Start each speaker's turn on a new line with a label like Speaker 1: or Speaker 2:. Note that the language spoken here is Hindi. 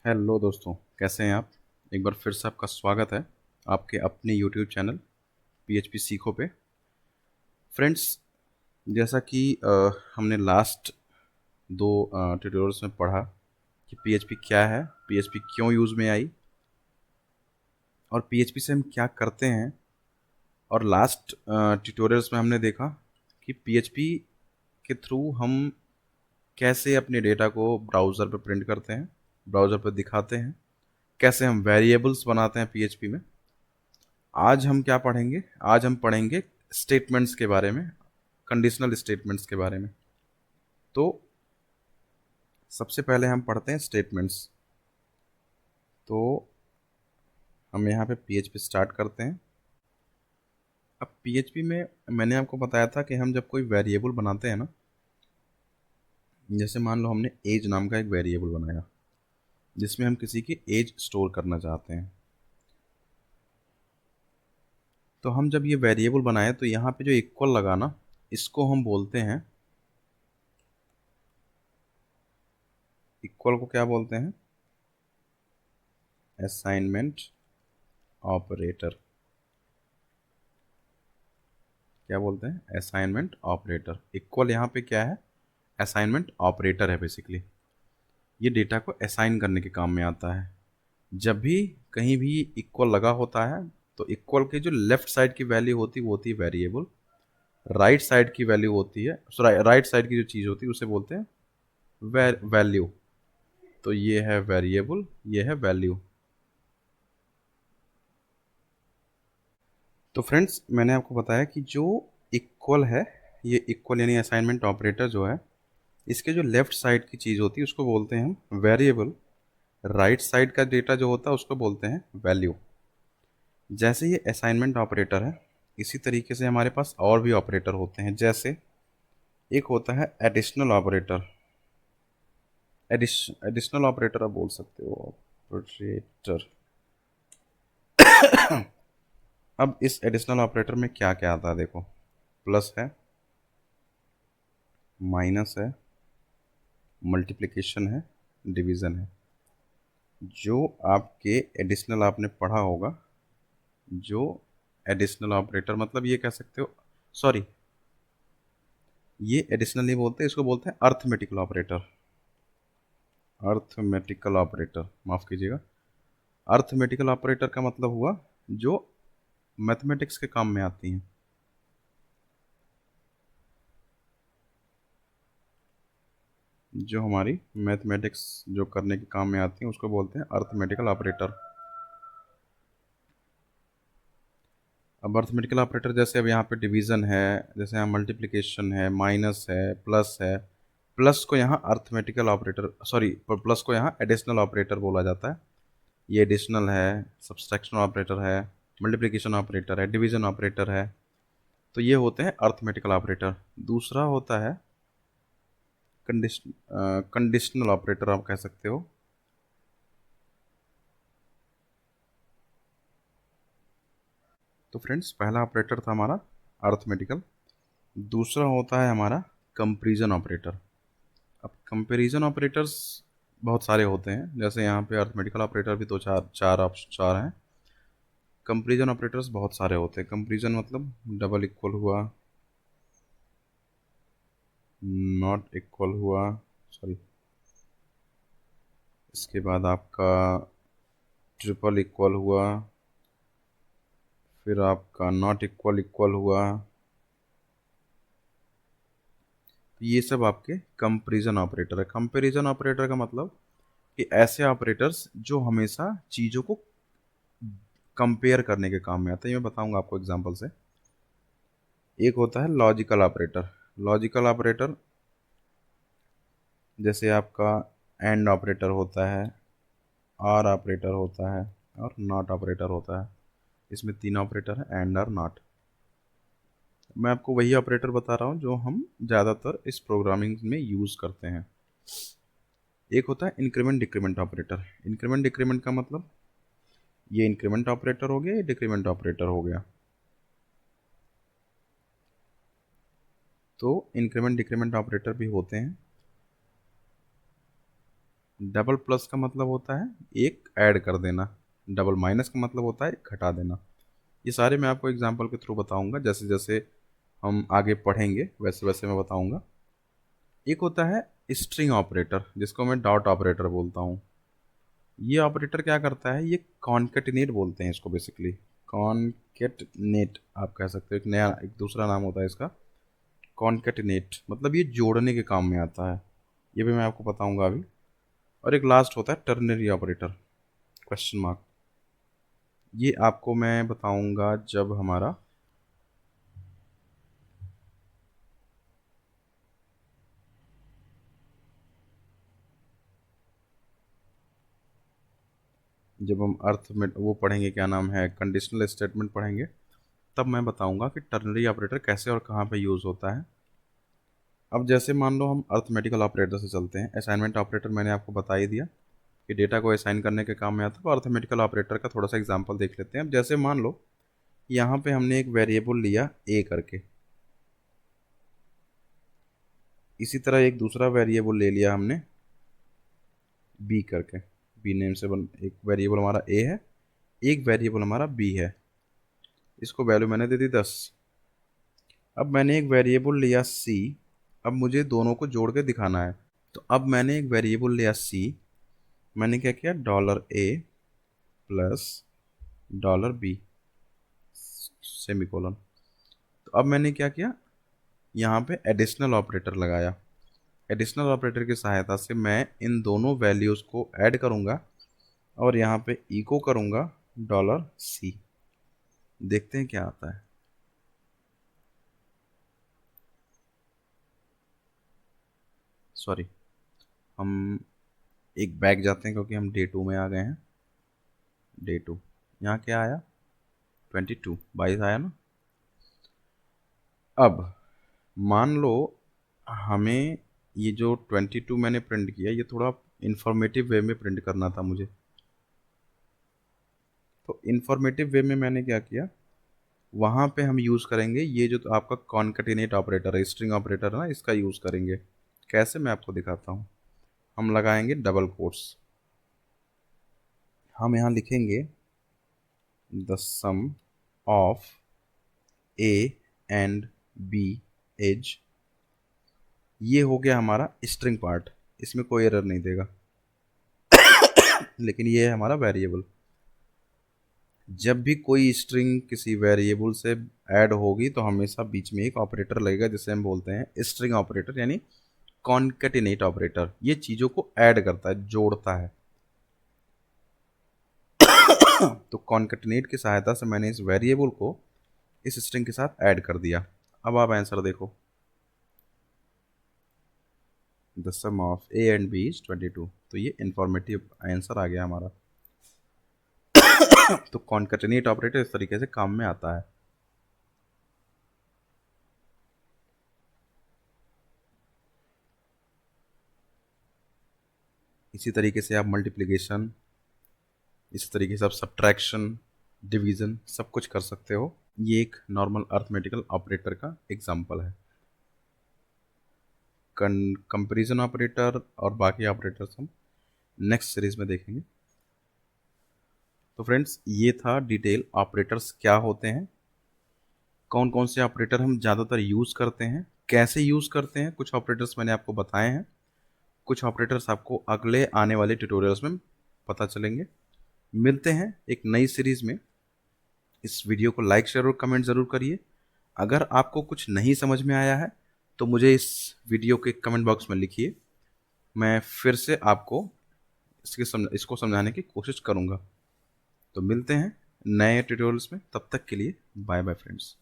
Speaker 1: हेलो दोस्तों, कैसे हैं आप? एक बार फिर से आपका स्वागत है आपके अपने यूट्यूब चैनल पीएचपी सीखो पे। फ्रेंड्स, जैसा कि हमने लास्ट दो ट्यूटोरियल्स में पढ़ा कि पीएचपी क्या है, पीएचपी क्यों यूज़ में आई और पीएचपी से हम क्या करते हैं। और लास्ट ट्यूटोरियल्स में हमने देखा कि पीएचपी के थ्रू हम कैसे अपने डेटा को ब्राउज़र पर प्रिंट करते हैं, ब्राउज़र पर दिखाते हैं, कैसे हम वेरिएबल्स बनाते हैं पीएचपी में। आज हम क्या पढ़ेंगे? आज हम पढ़ेंगे स्टेटमेंट्स के बारे में, कंडीशनल स्टेटमेंट्स के बारे में। तो सबसे पहले हम पढ़ते हैं स्टेटमेंट्स। तो हम यहाँ पे पीएचपी स्टार्ट करते हैं। अब पीएचपी में मैंने आपको बताया था कि हम जब कोई वेरिएबल बनाते हैं ना, जैसे मान लो हमने एज नाम का एक वेरिएबल बनाया जिसमें हम किसी की एज स्टोर करना चाहते हैं। तो हम जब ये वेरिएबल बनाए तो यहाँ पे जो इक्वल लगा ना, इसको हम बोलते हैं, इक्वल को क्या बोलते हैं? Assignment operator. क्या बोलते हैं? Assignment operator. इक्वल यहाँ पे क्या है? असाइनमेंट ऑपरेटर है बेसिकली। ये डेटा को असाइन करने के काम में आता है। जब भी कहीं भी इक्वल लगा होता है तो इक्वल के जो लेफ्ट साइड की वैल्यू होती है वो होती है वेरिएबल, राइट साइड की वैल्यू होती है, राइट साइड की जो चीज़ होती है उसे बोलते हैं वैल्यू। तो ये है वेरिएबल, ये है वैल्यू। तो फ्रेंड्स, मैंने आपको बताया कि जो इक्वल है, ये इक्वल यानी असाइनमेंट ऑपरेटर जो है, इसके जो लेफ्ट साइड की चीज़ होती है उसको बोलते हैं हम वेरिएबल, राइट साइड का डेटा जो होता है उसको बोलते हैं वैल्यू। जैसे ये असाइनमेंट ऑपरेटर है, इसी तरीके से हमारे पास और भी ऑपरेटर होते हैं। जैसे एक होता है एडिशनल ऑपरेटर। एडिशनल ऑपरेटर आप बोल सकते हो, ऑपरेटर। अब इस एडिशनल ऑपरेटर में क्या क्या आता है देखो। प्लस है, माइनस है, मल्टीप्लिकेशन है, डिवीज़न है। जो आपके एडिशनल आपने पढ़ा होगा, जो एडिशनल ऑपरेटर मतलब ये कह सकते हो, सॉरी, ये एडिशनल नहीं बोलते, इसको बोलते हैं अर्थमेटिकल ऑपरेटर। अर्थमेटिकल ऑपरेटर, माफ़ कीजिएगा। अर्थमेटिकल ऑपरेटर का मतलब हुआ जो मैथमेटिक्स के काम में आती हैं। जो हमारी मैथमेटिक्स जो करने के काम में आती हैं उसको बोलते हैं अर्थमेटिकल ऑपरेटर। अब अर्थमेटिकल ऑपरेटर जैसे अब यहाँ पे डिवीज़न है, जैसे यहाँ मल्टीप्लिकेशन है, माइनस है, प्लस है। प्लस को यहाँ अर्थमेटिकल ऑपरेटर, सॉरी, प्लस को यहाँ एडिशनल ऑपरेटर बोला जाता है। ये एडिशनल है, सब्सट्रैक्शन ऑपरेटर है, मल्टीप्लिकेशन ऑपरेटर है, डिवीज़न ऑपरेटर है। तो ये होते हैं अर्थमेटिकल ऑपरेटर। दूसरा होता है कंडीशनल ऑपरेटर, आप कह सकते हो। तो फ्रेंड्स, पहला ऑपरेटर था हमारा अर्थमेटिकल। दूसरा होता है हमारा कंपैरिजन ऑपरेटर। अब कंपैरिजन ऑपरेटर्स बहुत सारे होते हैं, जैसे यहाँ पे अर्थमेटिकल ऑपरेटर भी दो चार चार ऑप्शन चार हैं। कंपैरिजन ऑपरेटर्स बहुत सारे होते हैं। कंपैरिजन मतलब डबल इक्वल हुआ, नॉट इक्वल हुआ, सॉरी, इसके बाद आपका ट्रिपल इक्वल हुआ, फिर आपका नॉट इक्वल इक्वल हुआ। ये सब आपके कंपैरिजन ऑपरेटर है। कंपैरिजन ऑपरेटर का मतलब कि ऐसे ऑपरेटर्स जो हमेशा चीज़ों को कंपेयर करने के काम में आते हैं। मैं बताऊंगा आपको एग्जांपल से। एक होता है लॉजिकल ऑपरेटर। लॉजिकल ऑपरेटर जैसे आपका एंड ऑपरेटर होता है, आर ऑपरेटर होता है और नॉट ऑपरेटर होता है। इसमें तीन ऑपरेटर हैं, एंड, आर, नॉट। मैं आपको वही ऑपरेटर बता रहा हूँ जो हम ज़्यादातर इस प्रोग्रामिंग में यूज़ करते हैं। एक होता है increment decrement operator. Increment decrement का मतलब ये इंक्रीमेंट ऑपरेटर हो गया, ये डिक्रीमेंट ऑपरेटर हो गया। तो इंक्रीमेंट डिक्रीमेंट ऑपरेटर भी होते हैं। डबल प्लस का मतलब होता है एक ऐड कर देना, डबल माइनस का मतलब होता है एक घटा देना। ये सारे मैं आपको एग्जाम्पल के थ्रू बताऊंगा, जैसे जैसे हम आगे पढ़ेंगे वैसे वैसे मैं बताऊंगा। एक होता है स्ट्रिंग ऑपरेटर, जिसको मैं डॉट ऑपरेटर बोलता हूँ। ये ऑपरेटर क्या करता है, ये कॉन्केटिनेट बोलते हैं इसको बेसिकली। कॉन्केटिनेट आप कह सकते हो, एक नया एक दूसरा नाम होता है इसका। कॉन्केटिनेट मतलब ये जोड़ने के काम में आता है, ये भी मैं आपको बताऊंगा अभी। और एक लास्ट होता है टर्नरी ऑपरेटर, क्वेश्चन मार्क। ये आपको मैं बताऊंगा जब हमारा जब हम अर्थ में वो पढ़ेंगे, क्या नाम है, कंडीशनल स्टेटमेंट पढ़ेंगे, तब मैं बताऊंगा कि टर्नरी ऑपरेटर कैसे और कहाँ पे यूज़ होता है। अब जैसे मान लो हम अर्थमेटिकल ऑपरेटर से चलते हैं। असाइनमेंट ऑपरेटर मैंने आपको बता ही दिया कि डेटा को असाइन करने के काम में आता है। तो अर्थमेटिकल ऑपरेटर का थोड़ा सा एग्जांपल देख लेते हैं। अब जैसे मान लो यहाँ पे हमने एक वेरिएबल लिया ए करके, इसी तरह एक दूसरा वेरिएबल ले लिया हमने बी करके। बी नेम से एक वेरिएबल हमारा ए है, एक वेरिएबल हमारा बी है। इसको वैल्यू मैंने दे दी 10। अब मैंने एक वेरिएबल लिया सी, अब मुझे दोनों को जोड़ के दिखाना है। तो अब मैंने एक वेरिएबल लिया सी, मैंने क्या किया, dollar A plus dollar B semicolon. तो अब मैंने क्या किया, यहाँ पे एडिशनल ऑपरेटर लगाया। एडिशनल ऑपरेटर की सहायता से मैं इन दोनों वैल्यूज़ को ऐड करूँगा और यहाँ पे इको करूँगा डॉलर सी। देखते हैं क्या आता है। सॉरी, हम एक बैक जाते हैं क्योंकि हम डे 2 में आ गए हैं। डे 2 यहाँ क्या आया, 22 22 आया ना। अब मान लो हमें ये जो 22 मैंने प्रिंट किया, ये थोड़ा इंफॉर्मेटिव वे में प्रिंट करना था मुझे। तो इंफॉर्मेटिव वे में मैंने क्या किया, वहाँ पे हम यूज़ करेंगे ये जो तो आपका कॉन्कैटिनेट ऑपरेटर है, स्ट्रिंग ऑपरेटर है ना, इसका यूज़ करेंगे। कैसे, मैं आपको दिखाता हूँ। हम लगाएंगे डबल कोट्स। हम यहाँ लिखेंगे the sum of A and B is, ये हो गया हमारा स्ट्रिंग पार्ट, इसमें कोई एरर नहीं देगा। लेकिन ये है हमारा वेरिएबल। जब भी कोई स्ट्रिंग किसी वेरिएबल से ऐड होगी तो हमेशा बीच में एक ऑपरेटर लगेगा, जिसे हम बोलते हैं स्ट्रिंग ऑपरेटर, यानी कॉन्कैटिनेट ऑपरेटर। ये चीज़ों को ऐड करता है, जोड़ता है। तो कॉन्कैटिनेट की सहायता से मैंने इस वेरिएबल को इस स्ट्रिंग के साथ ऐड कर दिया। अब आप आंसर देखो, the sum of A and B is 22। तो ये इंफॉर्मेटिव आंसर आ गया हमारा। तो कॉन्कैटिनेट ऑपरेटर इस तरीके से काम में आता है। इसी तरीके से आप मल्टीप्लिकेशन, इस तरीके से आप सब्ट्रैक्शन, डिवीज़न सब कुछ कर सकते हो। ये एक नॉर्मल अर्थमेटिकल ऑपरेटर का एग्जांपल है। कंपैरिजन ऑपरेटर और बाकी ऑपरेटर्स हम नेक्स्ट सीरीज में देखेंगे। तो फ्रेंड्स, ये था डिटेल ऑपरेटर्स क्या होते हैं, कौन कौन से ऑपरेटर हम ज़्यादातर यूज़ करते हैं, कैसे यूज़ करते हैं। कुछ ऑपरेटर्स मैंने आपको बताए हैं, कुछ ऑपरेटर्स आपको अगले आने वाले ट्यूटोरियल्स में पता चलेंगे। मिलते हैं एक नई सीरीज़ में। इस वीडियो को लाइक शेयर और कमेंट ज़रूर करिए। अगर आपको कुछ नहीं समझ में आया है तो मुझे इस वीडियो के कमेंट बॉक्स में लिखिए, मैं फिर से आपको इसको समझाने की कोशिश करूँगा। तो मिलते हैं नए ट्यूटोरियल्स में, तब तक के लिए बाय बाय फ्रेंड्स।